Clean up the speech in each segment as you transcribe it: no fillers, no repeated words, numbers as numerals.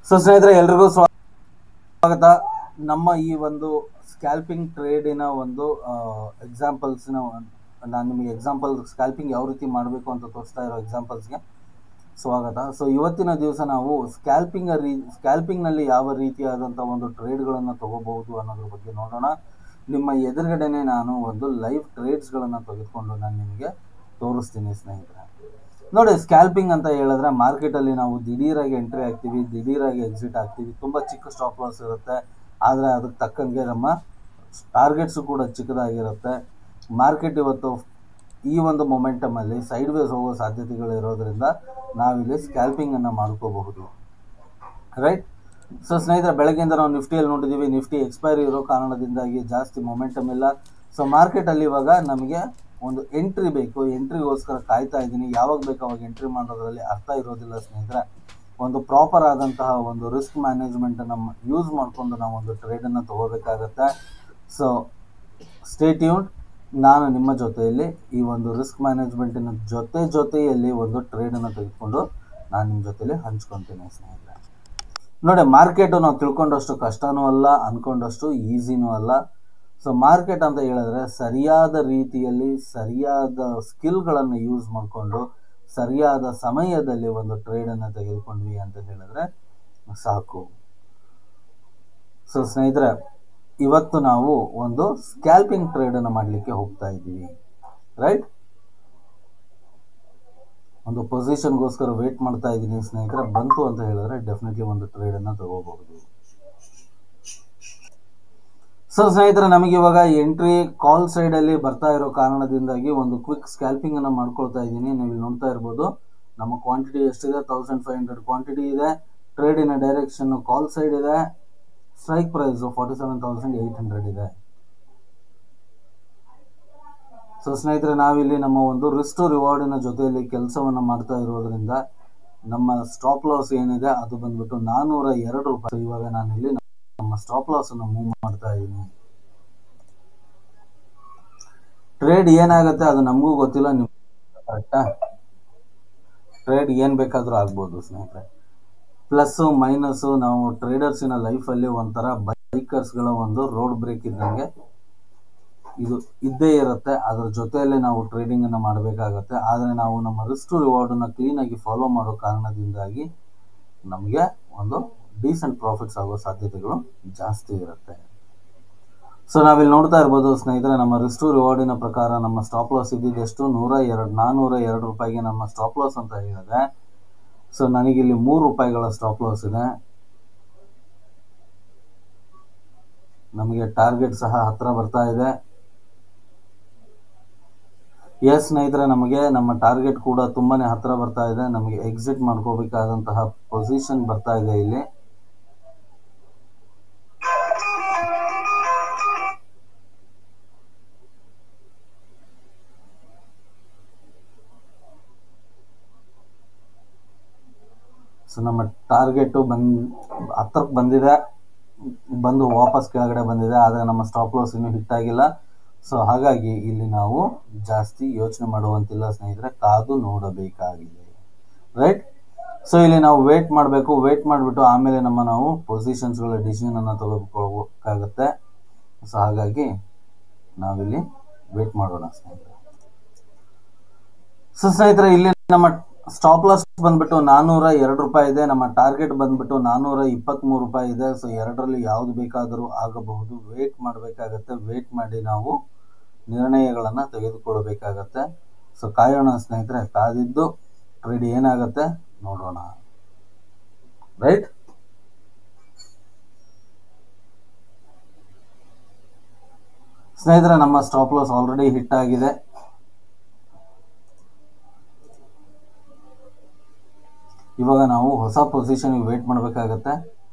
So ಸ್ನೇಹಿತರೆ ಎಲ್ರಿಗೂ ಸ್ವಾಗತ. ನಮ್ಮ ಈ ಒಂದು ಸ್ಕ್ಯಾಲ್ಪಿಂಗ್ ಟ್ರೇಡಿನ ಒಂದು ಎಕ್ಸಾಂಪಲ್ಸ್ನ ನಾನು ನಿಮಗೆ ಸ್ಕ್ಯಾಲ್ಪಿಂಗ್ ಯಾವ ರೀತಿ ಮಾಡಬೇಕು ಅಂತ ತೋರಿಸ್ತಾ ಇರೋ ಎಕ್ಸಾಂಪಲ್ಸ್ಗೆ ಸ್ವಾಗತ. ಸೊ ಇವತ್ತಿನ ದಿವಸ ನಾವು ಸ್ಕ್ಯಾಲ್ಪಿಂಗ್ನಲ್ಲಿ ಯಾವ ರೀತಿಯಾದಂಥ ಒಂದು ಟ್ರೇಡ್ಗಳನ್ನು ತಗೋಬಹುದು ಅನ್ನೋದ್ರ ಬಗ್ಗೆ ನೋಡೋಣ. ನಿಮ್ಮ ಎದುರುಗಡೆನೆ ನಾನು ಒಂದು ಲೈವ್ ಟ್ರೇಡ್ಸ್ಗಳನ್ನು ತೆಗೆದುಕೊಂಡು ನಾನು ನಿಮಗೆ ತೋರಿಸ್ತೀನಿ ಸ್ನೇಹಿತರೆ. ನೋಡಿ, ಸ್ಕ್ಯಾಲ್ಪಿಂಗ್ ಅಂತ ಹೇಳಿದ್ರೆ ಮಾರ್ಕೆಟಲ್ಲಿ ನಾವು ದಿಢೀರಾಗಿ ಎಂಟ್ರಿ ಆಗ್ತೀವಿ, ದಿಢೀರಾಗಿ ಎಕ್ಸಿಟ್ ಆಗ್ತೀವಿ. ತುಂಬ ಚಿಕ್ಕ ಸ್ಟಾಪ್ ಲಾಸ್ ಇರುತ್ತೆ, ಆದರೆ ಅದಕ್ಕೆ ತಕ್ಕಂಗೆ ನಮ್ಮ ಟಾರ್ಗೆಟ್ಸು ಕೂಡ ಚಿಕ್ಕದಾಗಿರುತ್ತೆ. ಮಾರ್ಕೆಟ್ ಇವತ್ತು ಈ ಒಂದು ಮೊಮೆಂಟಮಲ್ಲಿ ಸೈಡ್ ವೇಸ್ ಹೋಗೋ ಸಾಧ್ಯತೆಗಳಿರೋದ್ರಿಂದ ನಾವಿಲ್ಲಿ ಸ್ಕ್ಯಾಲ್ಪಿಂಗನ್ನು ಮಾಡ್ಕೋಬಹುದು, ರೈಟ್. ಸೊ ಸ್ನೇಹಿತರೆ, ಬೆಳಗ್ಗೆಯಿಂದ ನಾವು ನಿಫ್ಟಿಯಲ್ಲಿ ನೋಡಿದ್ದೀವಿ. ನಿಫ್ಟಿ ಎಕ್ಸ್ಪೈರಿ ಇರೋ ಕಾರಣದಿಂದಾಗಿ ಜಾಸ್ತಿ ಮೊಮೆಂಟಮ್ ಇಲ್ಲ. ಸೊ ಮಾರ್ಕೆಟಲ್ಲಿ ಇವಾಗ ನಮಗೆ ಒಂದು ಎಂಟ್ರಿ ಬೇಕು, ಎಂಟ್ರಿಗೋಸ್ಕರ ಕಾಯ್ತಾ ಇದ್ದೀನಿ. ಯಾವಾಗ ಬೇಕು ಅವಾಗ ಎಂಟ್ರಿ ಮಾಡೋದ್ರಲ್ಲಿ ಅರ್ಥ ಇರೋದಿಲ್ಲ ಸ್ನೇಹಿತರೆ. ಒಂದು ಪ್ರಾಪರ್ ಆದಂತಹ ಒಂದು ರಿಸ್ಕ್ ಮ್ಯಾನೇಜ್ಮೆಂಟನ್ನು ಯೂಸ್ ಮಾಡಿಕೊಂಡು ನಾವು ಒಂದು ಟ್ರೇಡನ್ನು ತೊಗೋಬೇಕಾಗತ್ತೆ. So stay tuned. ನಾನು ನಿಮ್ಮ ಜೊತೆಯಲ್ಲಿ ಈ ಒಂದು ರಿಸ್ಕ್ ಮ್ಯಾನೇಜ್ಮೆಂಟಿನ ಜೊತೆಯಲ್ಲಿ ಒಂದು ಟ್ರೇಡನ್ನು ತೆಗೆದುಕೊಂಡು ನಾನು ನಿಮ್ಮ ಜೊತೆಯಲ್ಲಿ ಹಂಚ್ಕೊತೀನಿ ಸ್ನೇಹಿತರೆ. ನೋಡಿ, ಮಾರ್ಕೆಟು ನಾವು ತಿಳ್ಕೊಂಡಷ್ಟು ಕಷ್ಟನೂ ಅಲ್ಲ, ಅಂದ್ಕೊಂಡಷ್ಟು ಈಸಿನೂ ಅಲ್ಲ. ಸೊ ಮಾರ್ಕೆಟ್ ಅಂತ ಹೇಳಿದ್ರೆ ಸರಿಯಾದ ರೀತಿಯಲ್ಲಿ ಸರಿಯಾದ ಸ್ಕಿಲ್ಗಳನ್ನು ಯೂಸ್ ಮಾಡಿಕೊಂಡು ಸರಿಯಾದ ಸಮಯದಲ್ಲಿ ಒಂದು ಟ್ರೇಡನ್ನು ತೆಗೆದುಕೊಂಡ್ವಿ ಅಂತ ಹೇಳಿದ್ರೆ ಸಾಕು. ಸೊ ಸ್ನೇಹಿತರೆ, ಇವತ್ತು ನಾವು ಒಂದು ಸ್ಕ್ಯಾಲ್ಪಿಂಗ್ ಟ್ರೇಡನ್ನು ಮಾಡಲಿಕ್ಕೆ ಹೋಗ್ತಾ ಇದ್ದೀವಿ, ರೈಟ್. ಒಂದು ಪೊಸಿಷನ್ಗೋಸ್ಕರ ವೇಟ್ ಮಾಡ್ತಾ ಇದ್ದೀನಿ ಸ್ನೇಹಿತರೆ. ಬಂತು ಅಂತ ಹೇಳಿದ್ರೆ ಡೆಫಿನೆಟ್ಲಿ ಒಂದು ಟ್ರೇಡನ್ನು ತಗೋಬಹುದು. ಸೊ ಸ್ನೇಹಿತರೆ, ನಮಗೆ ಇವಾಗ ಎಂಟ್ರಿ ಕಾಲ್ ಸೈಡಲ್ಲಿ ಬರ್ತಾ ಇರೋ ಕಾರಣದಿಂದಾಗಿ ಒಂದು ಕ್ವಿಕ್ ಸ್ಕ್ಯಾಲ್ಪಿಂಗನ್ನು ಮಾಡ್ಕೊಳ್ತಾ ಇದ್ದೀನಿ. ನೀವು ಇಲ್ಲಿ ನೋಡ್ತಾ ಇರ್ಬೋದು, ನಮ್ಮ ಕ್ವಾಂಟಿಟಿ ಎಷ್ಟಿದೆ, 1500 ಕ್ವಾಂಟಿಟಿ ಇದೆ. ಟ್ರೇಡಿನ ಡೈರೆಕ್ಷನ್ ಕಾಲ್ ಸೈಡ್ ಇದೆ. ಸ್ಟ್ರೈಕ್ ಪ್ರೈಸು 47,800 ಇದೆ. ಸೊ ಸ್ನೇಹಿತರೆ, ನಾವಿಲ್ಲಿ ನಮ್ಮ ಒಂದು ರಿಸ್ಕ್ ಟು ರಿವಾರ್ಡಿನ ಜೊತೆಯಲ್ಲಿ ಕೆಲಸವನ್ನು ಮಾಡ್ತಾ ಇರೋದ್ರಿಂದ ನಮ್ಮ ಸ್ಟಾಪ್ ಲಾಸ್ ಏನಿದೆ ಅದು ಬಂದ್ಬಿಟ್ಟು 402 ರೂಪಾಯಿ. ಇವಾಗ ನಾನಿಲ್ಲಿ ನಮ್ಮ ಸ್ಟಾಪ್ ಲಾಸ್ ಅನ್ನು ಮೂವ್ ಮಾಡ್ತಾ ಇದ್ದೀನಿ. ಟ್ರೇಡ್ ಏನಾಗುತ್ತೆ ಅದು ನಮಗೂ ಗೊತ್ತಿಲ್ಲ, ನಿಮ್ಗೆ ಕರೆಕ್ಟಾ? ಟ್ರೇಡ್ ಏನು ಬೇಕಾದರೂ ಆಗ್ಬೋದು ಸ್ನೇಹಿತರೆ. ಪ್ಲಸ್ಸು ಮೈನಸ್ಸು ನಾವು ಟ್ರೇಡರ್ಸಿನ ಲೈಫಲ್ಲಿ ಒಂಥರ ಬೈಕರ್ಸ್ಗಳ ಒಂದು ರೋಡ್ ಬ್ರೇಕ್ ಇದ್ದಂಗೆ ಇದು ಇದ್ದೇ ಇರುತ್ತೆ. ಅದರ ಜೊತೆಯಲ್ಲೇ ನಾವು ಟ್ರೇಡಿಂಗನ್ನು ಮಾಡಬೇಕಾಗತ್ತೆ. ಆದರೆ ನಾವು ನಮ್ಮ ರಿಸ್ಕ್ ಟು ರಿವಾರ್ಡನ್ನು ಕ್ಲೀನಾಗಿ ಫಾಲೋ ಮಾಡೋ ಕಾರಣದಿಂದಾಗಿ ನಮಗೆ ಒಂದು ಡೀಸೆಂಟ್ ಪ್ರಾಫಿಟ್ಸ್ ಆಗೋ ಸಾಧ್ಯತೆಗಳು ಜಾಸ್ತಿ ಇರುತ್ತೆ. ಸೊ ನಾವಿಲ್ಲಿ ನೋಡ್ತಾ ಇರ್ಬೋದು ಸ್ನೇಹಿತರೆ, ನಮ್ಮ ರಿಸ್ಕ್ ಟು ರಿವಾರ್ಡಿನ ಪ್ರಕಾರ ನಮ್ಮ ಸ್ಟಾಪ್ ಲಾಸ್ ಇದ್ದಿದ್ದೆಷ್ಟು 402 ರೂಪಾಯಿಗೆ ನಮ್ಮ ಸ್ಟಾಪ್ ಲಾಸ್ ಅಂತ ಹೇಳಿದೆ. ಸೊ ನನಗಿಲ್ಲಿ 3 ರೂಪಾಯಿಗಳ ಸ್ಟಾಪ್ ಲಾಸ್ ಇದೆ. ನಮಗೆ ಟಾರ್ಗೆಟ್ ಸಹ ಹತ್ರ ಬರ್ತಾ ಇದೆ. ಎಸ್ ಸ್ನೇಹಿತರೆ, ನಮಗೆ ನಮ್ಮ ಟಾರ್ಗೆಟ್ ಕೂಡ ತುಂಬಾನೇ ಹತ್ರ ಬರ್ತಾ ಇದೆ. ನಮಗೆ ಎಕ್ಸಿಟ್ ಮಾಡ್ಕೋಬೇಕಾದಂತಹ ಪೊಸಿಷನ್ ಬರ್ತಾ ಇದೆ ಇಲ್ಲಿ. ಸೊ ನಮ್ಮ ಟಾರ್ಗೆಟು ಹತ್ರಕ್ಕೆ ಬಂದಿದೆ, ಬಂದು ವಾಪಸ್ ಕೆಳಗಡೆ ಬಂದಿದೆ. ಆದರೆ ನಮ್ಮ ಸ್ಟಾಪ್ ಲಾಸ್ ಇನ್ನೂ ಹಿಟ್ ಆಗಿಲ್ಲ. ಸೊ ಹಾಗಾಗಿ ಇಲ್ಲಿ ನಾವು ಜಾಸ್ತಿ ಯೋಚನೆ ಮಾಡುವಂತಿಲ್ಲ ಸ್ನೇಹಿತರೆ, ಕಾದು ನೋಡಬೇಕಾಗಿದೆ, ರೈಟ್. ಸೊ ಇಲ್ಲಿ ನಾವು ವೇಟ್ ಮಾಡಬೇಕು. ವೇಟ್ ಮಾಡಿಬಿಟ್ಟು ಆಮೇಲೆ ನಾವು ಪೊಸಿಷನ್ಸ್ಗಳ ಡಿಸಿಷನನ್ನು ತೆಗೆದುಕೊಳ್ಬೇಕಾಗತ್ತೆ. ಸೊ ಹಾಗಾಗಿ ನಾವಿಲ್ಲಿ ವೇಟ್ ಮಾಡೋಣ ಸ್ನೇಹಿತರೆ. ಸೊ ಸ್ನೇಹಿತರೆ, ಇಲ್ಲಿ ನಮ್ಮ ಸ್ಟಾಪ್ ಲಾಸ್ ಬಂದ್ಬಿಟ್ಟು 402 ರೂಪಾಯಿ ಇದೆ. ನಮ್ಮ ಟಾರ್ಗೆಟ್ ಬಂದ್ಬಿಟ್ಟು 423 ರೂಪಾಯಿ ಇದೆ. ಸೊ ಎರಡರಲ್ಲಿ ಯಾವುದು ಬೇಕಾದರೂ ಆಗಬಹುದು. ವೇಟ್ ಮಾಡಬೇಕಾಗತ್ತೆ. ವೇಟ್ ಮಾಡಿ ನಾವು ನಿರ್ಣಯಗಳನ್ನು ತೆಗೆದುಕೊಳ್ಬೇಕಾಗತ್ತೆ. ಸೊ ಕಾಯೋಣ ಸ್ನೇಹಿತರೆ, ಕಾದಿದ್ದು ಟ್ರೇಡ್ ಏನಾಗುತ್ತೆ ನೋಡೋಣ, ರೈಟ್. ಸ್ನೇಹಿತರೆ, ನಮ್ಮ ಸ್ಟಾಪ್ ಲಾಸ್ ಆಲ್ರೆಡಿ ಹಿಟ್ ಆಗಿದೆ. ಇವಾಗ ನಾವು ಹೊಸ ಪೊಸಿಷನ್ಗೆ ವೇಟ್ ಮಾಡಬೇಕಾಗತ್ತೆ.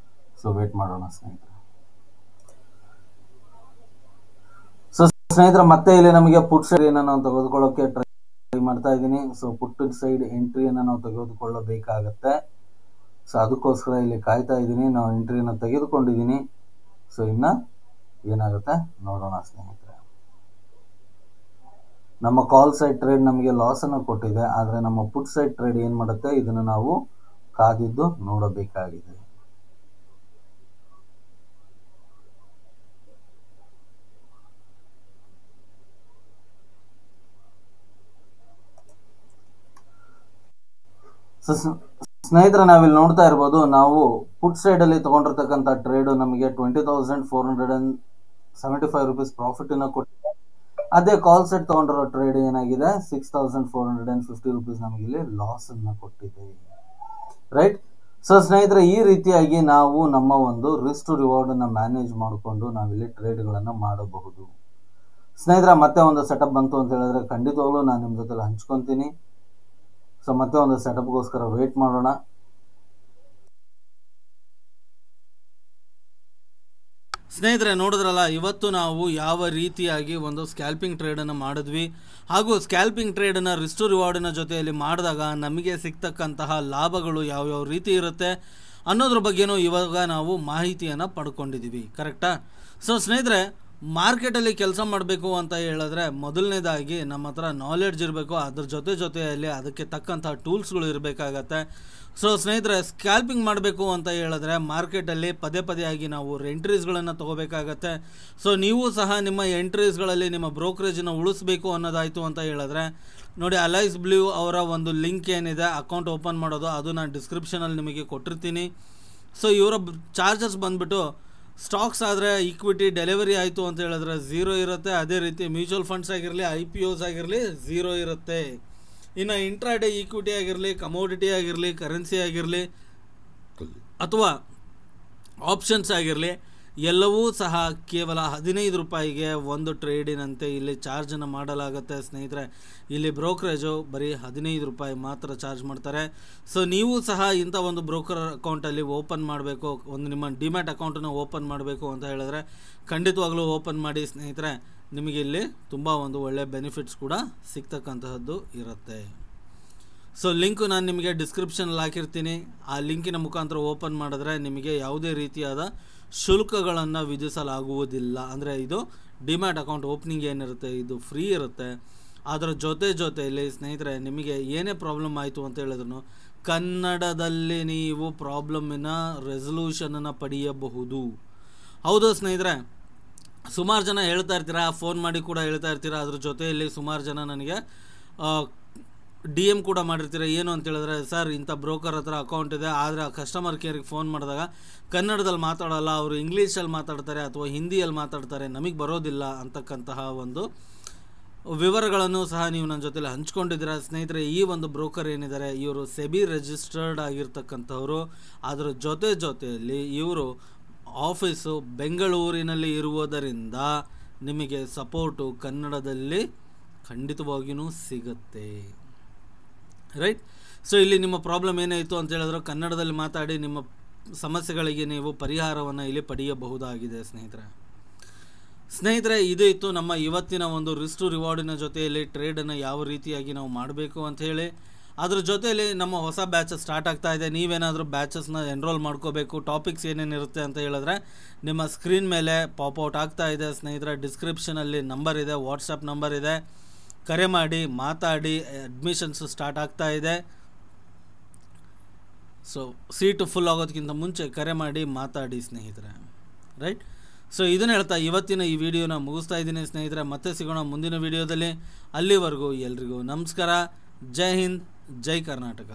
ಸೊ ವೇಟ್ ಮಾಡೋಣ ಸ್ನೇಹಿತರೆ. ಸೊ ಸ್ನೇಹಿತರೆ, ಮತ್ತೆ ಇಲ್ಲಿ ನಮಗೆ ಪುಟ್ ಸೈಡ್ ನಾವು ತೆಗೆದುಕೊಳ್ಳೋಕೆ ಟ್ರೈ ಮಾಡ್ತಾ ಇದ್ದೀನಿ. ಸೊ ಪುಟ್ ಸೈಡ್ ಎಂಟ್ರಿಯನ್ನು ನಾವು ತೆಗೆದುಕೊಳ್ಳಬೇಕಾಗತ್ತೆ. ಸೊ ಅದಕ್ಕೋಸ್ಕರ ಇಲ್ಲಿ ಕಾಯ್ತಾ ಇದ್ದೀನಿ. ನಾವು ಎಂಟ್ರಿಯನ್ನು ತೆಗೆದುಕೊಂಡಿದ್ದೀನಿ. ಸೊ ಇನ್ನು ಏನಾಗುತ್ತೆ ನೋಡೋಣ ಸ್ನೇಹಿತರೆ. ನಮ್ಮ ಕಾಲ್ ಸೈಡ್ ಟ್ರೇಡ್ ನಮಗೆ ಲಾಸ್ ಅನ್ನು ಕೊಟ್ಟಿದೆ. ಆದರೆ ನಮ್ಮ ಪುಟ್ ಸೈಡ್ ಟ್ರೇಡ್ ಏನು ಮಾಡುತ್ತೆ, ಇದನ್ನು ನಾವು ಕಾದಿದ್ದು ನೋಡಬೇಕಾಗಿದೆ. ಸೊ ಸ್ನೇಹಿತರೆ, ನಾವಿಲ್ಲಿ ನೋಡ್ತಾ ಇರ್ಬೋದು, ನಾವು ಪುಟ್ ಸೈಡಲ್ಲಿ ತೊಗೊಂಡಿರ್ತಕ್ಕಂಥ ಟ್ರೇಡು ನಮಗೆ 20,475 ರುಪೀಸ್ ಪ್ರಾಫಿಟನ್ನು ಕೊಟ್ಟಿದೆ. ಅದೇ ಕಾಲ್ ಸೆಟ್ ತೊಗೊಂಡಿರೋ ಟ್ರೇಡ್ ಏನಾಗಿದೆ, 6,450 ರುಪೀಸ್ ನಮಗಿಲ್ಲಿ ಲಾಸನ್ನು ಕೊಟ್ಟಿದೆ. ರೈಟ್. ಸೊ ಸ್ನೇಹಿತರೆ, ಈ ರೀತಿಯಾಗಿ ನಾವು ನಮ್ಮ ಒಂದು ರಿಸ್ಕ್ ಟು ರಿವಾರ್ಡನ್ನು ಮ್ಯಾನೇಜ್ ಮಾಡಿಕೊಂಡು ನಾವಿಲ್ಲಿ ಟ್ರೇಡ್ಗಳನ್ನು ಮಾಡಬಹುದು. ಸ್ನೇಹಿತರೆ, ಮತ್ತೆ ಒಂದು ಸೆಟಪ್ ಬಂತು ಅಂತ ಹೇಳಿದ್ರೆ ಖಂಡಿತವಾಗ್ಲೂ ನಾನು ನಿಮ್ಮ ಜೊತೆ ಹಂಚ್ಕೊತೀನಿ. ಸೊ ಮತ್ತೆ ಒಂದು ಸೆಟಪ್ಗೋಸ್ಕರ ವೇಟ್ ಮಾಡೋಣ. ಸ್ನೇಹಿತರೆ, ನೋಡಿದ್ರಲ್ಲ, ಇವತ್ತು ನಾವು ಯಾವ ರೀತಿಯಾಗಿ ಒಂದು ಸ್ಕ್ಯಾಲ್ಪಿಂಗ್ ಟ್ರೇಡನ್ನು ಮಾಡಿದ್ವಿ, ಹಾಗೂ ಸ್ಕ್ಯಾಲ್ಪಿಂಗ್ ಟ್ರೇಡನ್ನು ರಿಸ್ಕ್ ಟು ರಿವಾರ್ಡಿನ ಜೊತೆಯಲ್ಲಿ ಮಾಡಿದಾಗ ನಮಗೆ ಸಿಗ್ತಕ್ಕಂತಹ ಲಾಭಗಳು ಯಾವ್ಯಾವ ರೀತಿ ಇರುತ್ತೆ ಅನ್ನೋದ್ರ ಬಗ್ಗೆನೂ ಇವಾಗ ನಾವು ಮಾಹಿತಿಯನ್ನು ಪಡ್ಕೊಂಡಿದ್ದೀವಿ. ಕರೆಕ್ಟಾ? ಸೊ ಸ್ನೇಹಿತರೆ, ಮಾರ್ಕೆಟಲ್ಲಿ ಕೆಲಸ ಮಾಡಬೇಕು ಅಂತ ಹೇಳಿದ್ರೆ ಮೊದಲನೇದಾಗಿ ನಮ್ಮ ಹತ್ರ ನಾಲೆಡ್ಜ್ ಇರಬೇಕು, ಅದ್ರ ಜೊತೆಯಲ್ಲಿ ಅದಕ್ಕೆ ತಕ್ಕಂಥ ಟೂಲ್ಸ್ಗಳು ಇರಬೇಕಾಗತ್ತೆ. ಸೊ ಸ್ನೇಹಿತರೆ, ಸ್ಕ್ಯಾಲ್ಪಿಂಗ್ ಮಾಡಬೇಕು ಅಂತ ಹೇಳಿದ್ರೆ ಮಾರ್ಕೆಟಲ್ಲಿ ಪದೇ ಆಗಿ ನಾವು ಎಂಟ್ರೀಸ್ಗಳನ್ನು ತೊಗೋಬೇಕಾಗತ್ತೆ. ಸೊ ನೀವು ಸಹ ನಿಮ್ಮ ಎಂಟ್ರೀಸ್ಗಳಲ್ಲಿ ನಿಮ್ಮ ಬ್ರೋಕರೇಜನ್ನು ಉಳಿಸ್ಬೇಕು ಅನ್ನೋದಾಯಿತು ಅಂತ ಹೇಳಿದ್ರೆ ನೋಡಿ, ಅಲೈಸ್ ಬ್ಲೂ ಅವರ ಒಂದು ಲಿಂಕ್ ಏನಿದೆ ಅಕೌಂಟ್ ಓಪನ್ ಮಾಡೋದು, ಅದು ನಾನು ಡಿಸ್ಕ್ರಿಪ್ಷನಲ್ಲಿ ನಿಮಗೆ ಕೊಟ್ಟಿರ್ತೀನಿ. ಸೊ ಇವರ ಚಾರ್ಜಸ್ ಬಂದುಬಿಟ್ಟು ಸ್ಟಾಕ್ಸ್ ಆದರೆ ಈಕ್ವಿಟಿ ಡೆಲಿವರಿ ಆಯಿತು ಅಂತ ಹೇಳಿದ್ರೆ 0 ಇರುತ್ತೆ. ಅದೇ ರೀತಿ ಮ್ಯೂಚುವಲ್ ಫಂಡ್ಸ್ ಆಗಿರಲಿ, IPOs ಆಗಿರಲಿ 0 ಇರುತ್ತೆ. ಇನ್ನು ಇಂಟ್ರಾಡೇ ಈಕ್ವಿಟಿ ಆಗಿರಲಿ, ಕಮೋಡಿಟಿ ಆಗಿರಲಿ, ಕರೆನ್ಸಿ ಆಗಿರಲಿ ಅಥವಾ ಆಪ್ಷನ್ಸ್ ಆಗಿರಲಿ, ಎಲ್ಲವೂ ಸಹ ಕೇವಲ 15 ರೂಪಾಯಿಗೆ ಒಂದು ಟ್ರೇಡಿನಂತೆ ಇಲ್ಲಿ ಚಾರ್ಜನ್ನು ಮಾಡಲಾಗುತ್ತೆ. ಸ್ನೇಹಿತರೆ, ಇಲ್ಲಿ ಬ್ರೋಕರೇಜು ಬರೀ 15 ರೂಪಾಯಿ ಮಾತ್ರ ಚಾರ್ಜ್ ಮಾಡ್ತಾರೆ. ಸೊ ನೀವು ಸಹ ಇಂಥ ಒಂದು ಬ್ರೋಕರ್ ಅಕೌಂಟಲ್ಲಿ ಓಪನ್ ಮಾಡಬೇಕು, ಒಂದು ನಿಮ್ಮ ಡಿಮ್ಯಾಟ್ ಅಕೌಂಟನ್ನು ಓಪನ್ ಮಾಡಬೇಕು ಅಂತ ಹೇಳಿದ್ರೆ ಖಂಡಿತವಾಗ್ಲೂ ಓಪನ್ ಮಾಡಿ ಸ್ನೇಹಿತರೆ. ನಿಮಗೆ ಇಲ್ಲಿ ತುಂಬ ಒಂದು ಒಳ್ಳೆಯ ಬೆನಿಫಿಟ್ಸ್ ಕೂಡ ಸಿಗ್ತಕ್ಕಂತಹದ್ದು ಇರುತ್ತೆ. ಸೊ ಲಿಂಕು ನಾನು ನಿಮಗೆ ಡಿಸ್ಕ್ರಿಪ್ಷನಲ್ಲಿ ಹಾಕಿರ್ತೀನಿ. ಆ ಲಿಂಕಿನ ಮುಖಾಂತರ ಓಪನ್ ಮಾಡಿದ್ರೆ ನಿಮಗೆ ಯಾವುದೇ ರೀತಿಯಾದ ಶುಲ್ಕಗಳನ್ನು ವಿಧಿಸಲಾಗುವುದಿಲ್ಲ. ಅಂದರೆ ಇದು ಡಿಮ್ಯಾಟ್ ಅಕೌಂಟ್ ಓಪನಿಂಗ್ ಏನಿರುತ್ತೆ ಇದು ಫ್ರೀ ಇರುತ್ತೆ. ಅದರ ಜೊತೆಯಲ್ಲಿ ಸ್ನೇಹಿತರೆ, ನಿಮಗೆ ಏನೇ ಪ್ರಾಬ್ಲಮ್ ಆಯಿತು ಅಂತ ಹೇಳಿದ್ರು ಕನ್ನಡದಲ್ಲಿ ನೀವು ಪ್ರಾಬ್ಲಮ್ಮಿನ ರೆಸಲ್ಯೂಷನನ್ನು ಪಡೆಯಬಹುದು. ಹೌದು ಸ್ನೇಹಿತರೆ, ಸುಮಾರು ಜನ ಹೇಳ್ತಾ ಇರ್ತೀರಾ, ಫೋನ್ ಮಾಡಿ ಕೂಡ ಹೇಳ್ತಾ ಇರ್ತೀರಾ. ಅದ್ರ ಜೊತೆಯಲ್ಲಿ ಸುಮಾರು ಜನ ನನಗೆ DM ಕೂಡ ಮಾಡಿರ್ತೀರ. ಏನು ಅಂತ ಹೇಳಿದ್ರೆ, ಸರ್ ಇಂಥ ಬ್ರೋಕರ್ ಹತ್ರ ಅಕೌಂಟ್ ಇದೆ, ಆದರೆ ಆ ಕಸ್ಟಮರ್ ಕೇರಿಗೆ ಫೋನ್ ಮಾಡಿದಾಗ ಕನ್ನಡದಲ್ಲಿ ಮಾತಾಡೋಲ್ಲ, ಅವರು ಇಂಗ್ಲೀಷಲ್ಲಿ ಮಾತಾಡ್ತಾರೆ ಅಥವಾ ಹಿಂದಿಯಲ್ಲಿ ಮಾತಾಡ್ತಾರೆ, ನಮಗೆ ಬರೋದಿಲ್ಲ ಅಂತಕ್ಕಂತಹ ಒಂದು ವಿವರಗಳನ್ನು ಸಹ ನೀವು ನನ್ನ ಜೊತೆಲಿ ಹಂಚ್ಕೊಂಡಿದ್ದೀರಾ. ಸ್ನೇಹಿತರೆ, ಈ ಒಂದು ಬ್ರೋಕರ್ ಏನಿದ್ದಾರೆ ಇವರು ಸೆಬಿ ರಿಜಿಸ್ಟರ್ಡ್ ಆಗಿರ್ತಕ್ಕಂಥವ್ರು. ಅದರ ಜೊತೆಯಲ್ಲಿ ಇವರು ಆಫೀಸು ಬೆಂಗಳೂರಿನಲ್ಲಿ ಇರುವುದರಿಂದ ನಿಮಗೆ ಸಪೋರ್ಟು ಕನ್ನಡದಲ್ಲಿ ಖಂಡಿತವಾಗಿಯೂ ಸಿಗುತ್ತೆ. ರೈಟ್. ಸೊ ಇಲ್ಲಿ ನಿಮ್ಮ ಪ್ರಾಬ್ಲಮ್ ಏನಾಯಿತು ಅಂತ ಹೇಳಿದ್ರೆ ಕನ್ನಡದಲ್ಲಿ ಮಾತಾಡಿ ನಿಮ್ಮ ಸಮಸ್ಯೆಗಳಿಗೆ ನೀವು ಪರಿಹಾರವನ್ನು ಇಲ್ಲಿ ಪಡೆಯಬಹುದಾಗಿದೆ. ಸ್ನೇಹಿತರೆ, ಇದು ಇತ್ತು ನಮ್ಮ ಇವತ್ತಿನ ಒಂದು ರಿಸ್ಕ್ ಟು ರಿವಾರ್ಡಿನ ಜೊತೆಯಲ್ಲಿ ಟ್ರೇಡನ್ನು ಯಾವ ರೀತಿಯಾಗಿ ನಾವು ಮಾಡಬೇಕು ಅಂತ ಹೇಳಿ. ಅದ್ರ ಜೊತೆಯಲ್ಲಿ ನಮ್ಮ ಹೊಸ ಬ್ಯಾಚ್ ಸ್ಟಾರ್ಟ್ ಆಗ್ತಾ ಇದೆ. ನೀವೇನಾದರೂ ಬ್ಯಾಚಸ್ನ ಎನ್ರೋಲ್ ಮಾಡ್ಕೋಬೇಕು, ಟಾಪಿಕ್ಸ್ ಏನೇನಿರುತ್ತೆ ಅಂತ ಹೇಳಿದ್ರೆ ನಿಮ್ಮ ಸ್ಕ್ರೀನ್ ಮೇಲೆ ಪಾಪ್ಔಟ್ ಆಗ್ತಾ ಇದೆ ಸ್ನೇಹಿತರೆ. ಡಿಸ್ಕ್ರಿಪ್ಷನಲ್ಲಿ ನಂಬರ್ ಇದೆ, ವಾಟ್ಸಪ್ ನಂಬರ್ ಇದೆ, ಕರೆ ಮಾಡಿ ಮಾತಾಡಿ. ಅಡ್ಮಿಷನ್ಸ್ ಸ್ಟಾರ್ಟ್ ಆಗ್ತಾ ಇದೆ. ಸೊ ಸೀಟು ಫುಲ್ ಆಗೋದಕ್ಕಿಂತ ಮುಂಚೆ ಕರೆ ಮಾಡಿ ಮಾತಾಡಿ ಸ್ನೇಹಿತರೆ. ರೈಟ್. ಸೊ ಇದನ್ನು ಹೇಳ್ತಾ ಇವತ್ತಿನ ಈ ವಿಡಿಯೋನ ಮುಗಿಸ್ತಾ ಇದ್ದೀನಿ ಸ್ನೇಹಿತರೆ. ಮತ್ತೆ ಸಿಗೋಣ ಮುಂದಿನ ವಿಡಿಯೋದಲ್ಲಿ. ಅಲ್ಲಿವರೆಗೂ ಎಲ್ರಿಗೂ ನಮಸ್ಕಾರ. ಜೈ ಹಿಂದ್, ಜೈ ಕರ್ನಾಟಕ.